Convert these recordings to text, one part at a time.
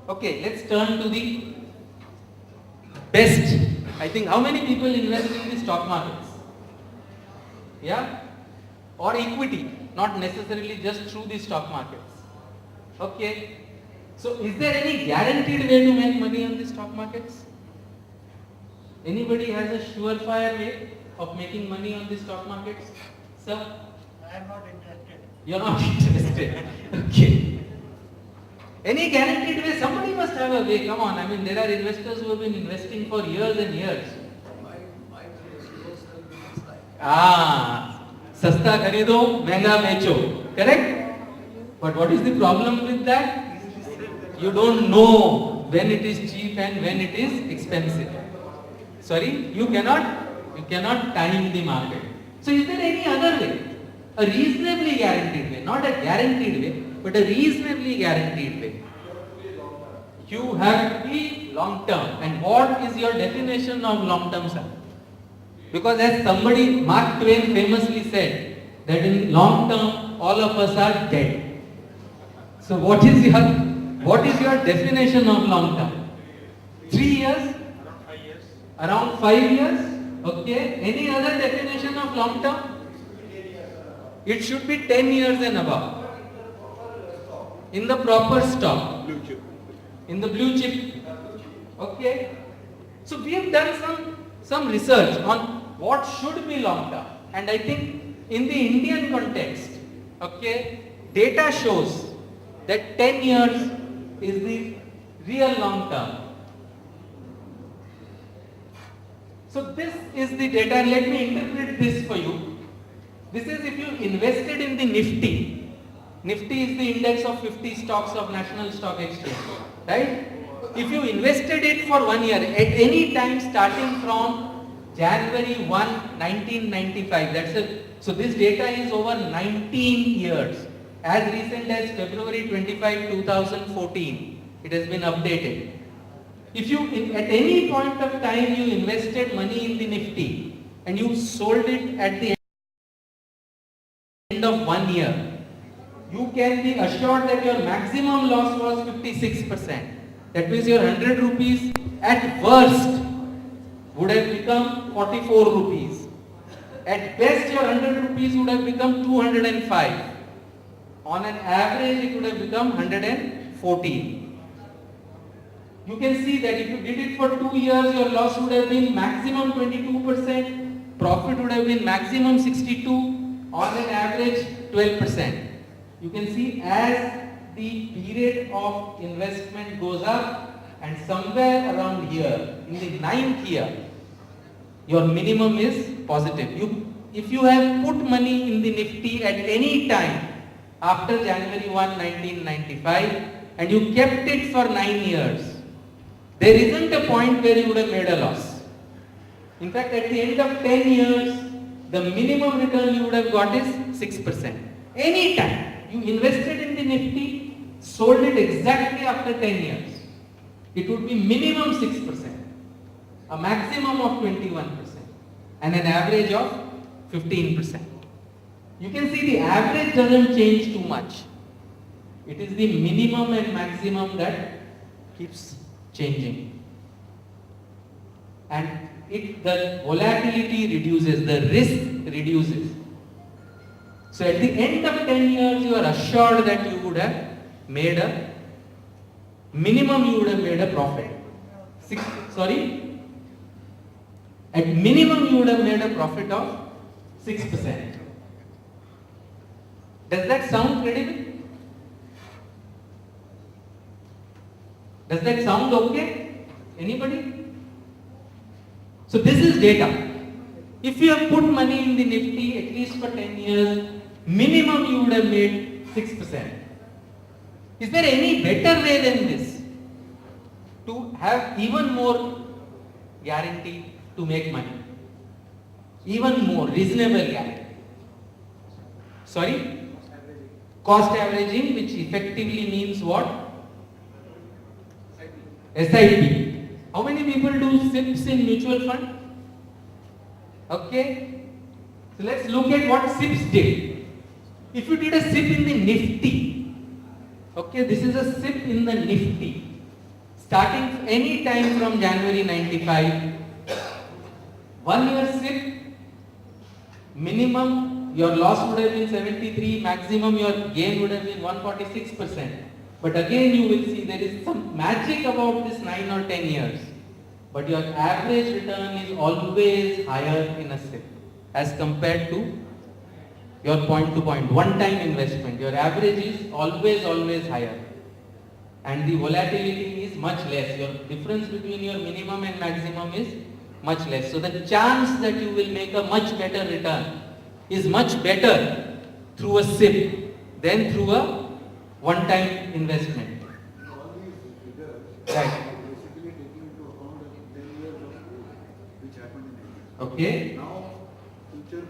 Okay, let's turn to the best. I think how many people invest in the stock markets? Yeah? Or equity, not necessarily just through the stock markets. Okay. So is there any guaranteed way to make money on the stock markets? Anybody has a surefire way of making money on the stock markets? Sir? I am not interested. You're not interested. Okay. Any guaranteed way? Somebody must have a way. Come on. I mean, there are investors who have been investing for years and years. My slow sell means like. सस्ता खरीदो महंगा बेचो. Correct? But what is the problem with that? You don't know when it is cheap and when it is expensive. Sorry, you cannot time the market. So is there any other way? A reasonably guaranteed way, not a guaranteed way, but a reasonably guaranteed way. You have to be long term. And what is your definition of long term, sir? Because as somebody, Mark Twain famously said, that in long term all of us are dead. So what is your definition of long term? 3 years? Around 5 years. Around 5 years? Okay. Any other definition of long term? It should be 10 years and above. In the proper stock. Blue chip. In the blue chip. Okay. So we have done some research on what should be long term. And I think in the Indian context, okay, data shows that 10 years is the real long term. So this is the data. Let me interpret this for you. This is if you invested in the Nifty. Nifty is the index of 50 stocks of National Stock Exchange, right? If you invested it for 1 year, at any time starting from January 1, 1995, that's it. So this data is over 19 years. As recent as February 25, 2014, it has been updated. If you, at any point of time you invested money in the Nifty and you sold it at the end of 1 year, you can be assured that your maximum loss was 56%. That means your 100 rupees at worst would have become 44 rupees. At best your 100 rupees would have become 205. On an average it would have become 114. You can see that if you did it for 2 years, your loss would have been maximum 22%, profit would have been maximum 62, on an average 12%. You can see as the period of investment goes up, and somewhere around here, in the 9th year, your minimum is positive. If you have put money in the Nifty at any time after January 1, 1995, and you kept it for 9 years, there isn't a point where you would have made a loss. In fact, at the end of 10 years, the minimum return you would have got is 6%. Any time you invested in the Nifty, sold it exactly after 10 years, it would be minimum 6%, a maximum of 21%, and an average of 15%. You can see the average doesn't change too much. It is the minimum and maximum that keeps changing. And the volatility reduces, the risk reduces. So at the end of 10 years, you are assured that you would have made a minimum, you would have made a profit. At minimum, you would have made a profit of 6%. Does that sound credible? Does that sound okay? Anybody? So this is data. If you have put money in the Nifty at least for 10 years, minimum you would have made 6%. Is there any better way than this to have even more guarantee to make money? Even more reasonable guarantee. Sorry? Cost averaging, which effectively means what? SIP. How many people do SIPs in mutual fund? Okay. So let's look at what SIPs did. If you did a SIP in the Nifty, okay, this is a SIP in the Nifty. starting any time from January 95, 1 year SIP, minimum your loss would have been 73, maximum your gain would have been 146%. But again you will see there is some magic about this 9 or 10 years. But your average return is always higher in a SIP as compared to your point-to-point, one-time investment. Your average is always higher. And the volatility is much less. Your difference between your minimum and maximum is much less. So the chance that you will make a much better return is much better through a SIP than through a one-time investment. All these figures Right. are basically taking into account the 10 years of growth which happened in India. Okay. Now, future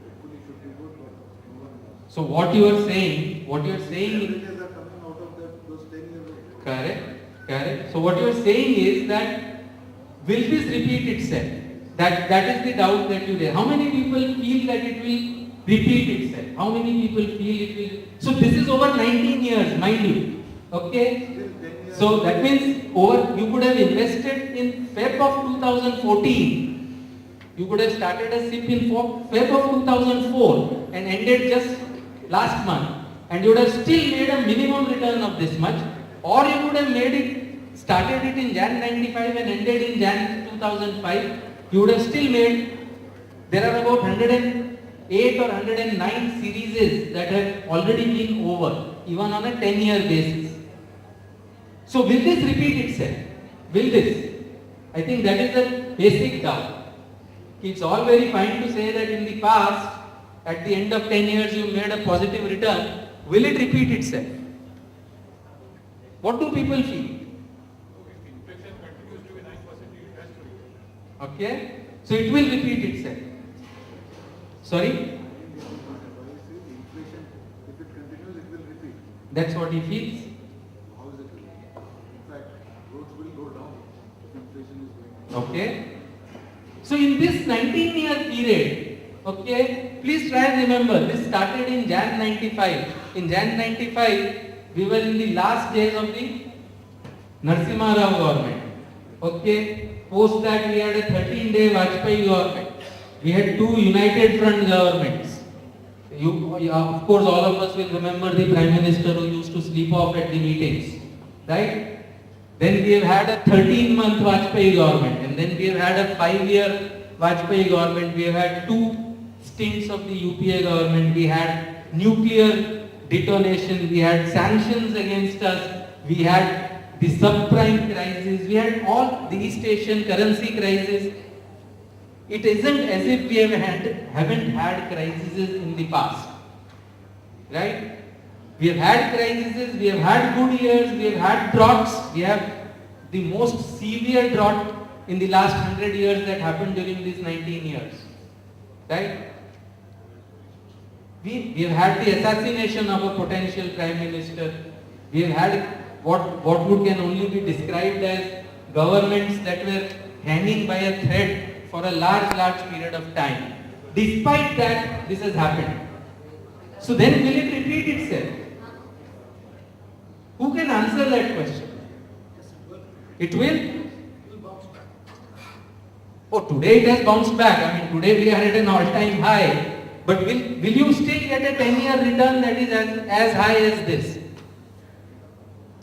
hopefully should be good, but no one knows. So what you are saying Averages are coming out of those 10 years of growth. correct. So what you are saying is that will this repeat itself? That is the doubt that you raise. How many people feel that it will repeat itself? How many people feel it will? So this is over 19 years, mind you. Okay. Still 10 years. So that means you could have invested in Feb of 2014. You could have started a SIP in Feb of 2004 and ended just last month, and you would have still made a minimum return of this much, or you would have started it in Jan 95 and ended in Jan 2005. You would have still made. There are about 108 or 109 series that have already been over, even on a 10-year basis. So will this repeat itself? Will this? I think that is the basic doubt. It's all very fine to say that in the past, at the end of 10 years, you made a positive return. Will it repeat itself? What do people feel? If inflation continues to be 9%, it has to be. Okay? So it will repeat itself. Sorry? Inflation, if it continues, it will repeat. That's what he feels. How is it? In fact, growth will go down if inflation is going up. Okay? So in this 19-year period, okay, please try and remember, this started in Jan 95. In Jan 95, we were in the last days of the Narasimha Rao government. Okay? Post that we had a 13-day Vajpayee government. We had two United Front governments. Of course, all of us will remember the Prime Minister who used to sleep off at the meetings. Right? Then we have had a 13-month Vajpayee government, and then we have had a 5-year Vajpayee government. We have had two stints of the UPA government. We had nuclear detonation. We had sanctions against us. We had the subprime crisis. We had all the East Asian currency crisis. It isn't as if we haven't had crises in the past. Right? We have had crises, we have had good years, we have had droughts. We have the most severe drought in the last 100 years that happened during these 19 years. Right? We have had the assassination of a potential Prime Minister. We have had what can only be described as governments that were hanging by a thread for a large period of time. Despite that, this has happened. So then will it repeat itself? Who can answer that question? It will? Oh, today it has bounced back. I mean, today we are at an all-time high. But will you still get a 10-year return that is as high as this?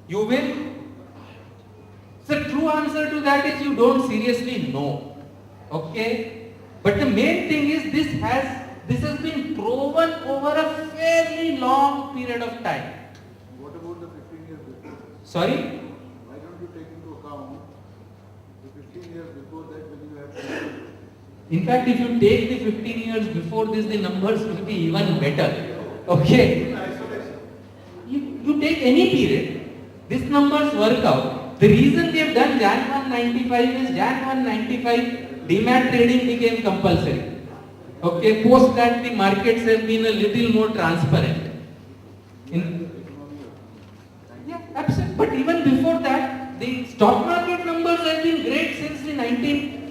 You will? The true answer to that is you don't seriously know. Okay? But the main thing is this has been proven over a fairly long period of time. What about the 15 years before? Sorry? Why don't you take into account the 15 years before that when you have In fact, if you take the 15 years before this, the numbers will be even better. Okay? You take any period, these numbers work out. The reason we have done Jan 195 is Jan 195 demat trading became compulsory. Okay, post that the markets have been a little more transparent. Yeah, absolutely. But even before that, the stock market numbers have been great since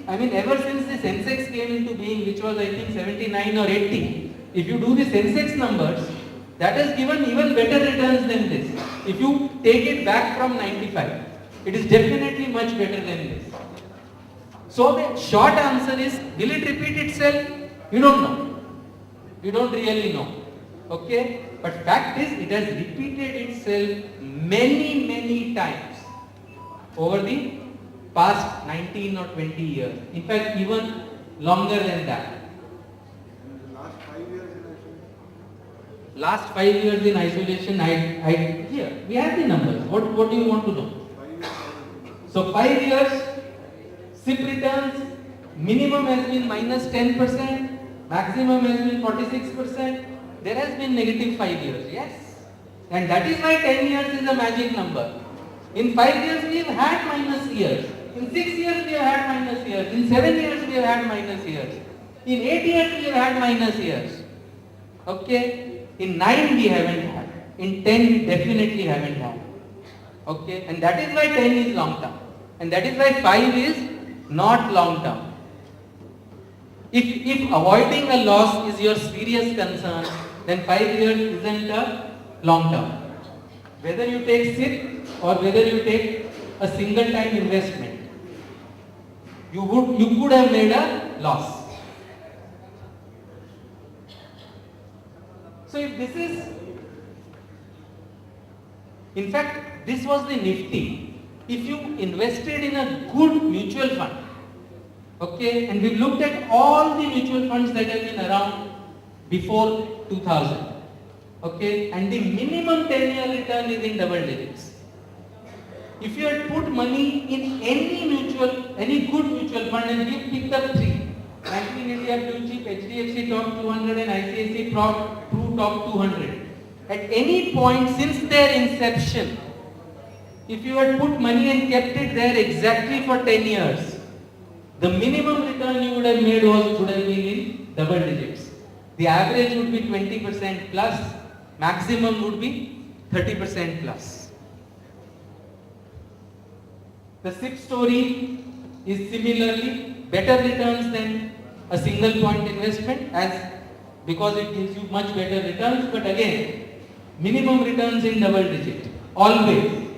ever since the Sensex came into being, which was I think 79 or 80. If you do the Sensex numbers, that has given even better returns than this. If you take it back from 95. It is definitely much better than this. So the short answer is, will it repeat itself? You don't know. You don't really know. Okay? But fact is, it has repeated itself many times over the past 19 or 20 years. In fact, even longer than that. In the last 5 years in isolation, Last 5 years in isolation, here, we have the numbers. What do you want to know? 5 years, So 5 years, SIP returns, minimum has been minus 10%, maximum has been 46%. There has been negative 5 years, yes. And that is why 10 years is a magic number. In 5 years we have had minus years. In 6 years we have had minus years. In 7 years we have had minus years. In 8 years we have had minus years. Okay? In 9 we haven't had. In 10 we definitely haven't had. Okay? And that is why 10 is long term. And that is why 5 is not long term. If avoiding a loss is your serious concern, then 5 years isn't a long term. Whether you take SIP or whether you take a single time investment, you could have made a loss. So if this is, in fact, this was the Nifty. If you invested in a good mutual fund, okay, and we looked at all the mutual funds that have been around before 2000, okay, and the minimum 10-year return is in double digits. If you had put money in any good mutual fund, and we picked up 3, Franklin India Blue Chip, HDFC Top 200 and ICICI True Top 200, at any point since their inception, if you had put money and kept it there exactly for 10 years, the minimum return you would have made would have been in double digits. The average would be 20% plus, maximum would be 30% plus. The SIP story is similarly better returns than a single point investment, because it gives you much better returns, but again, minimum returns in double digit, always.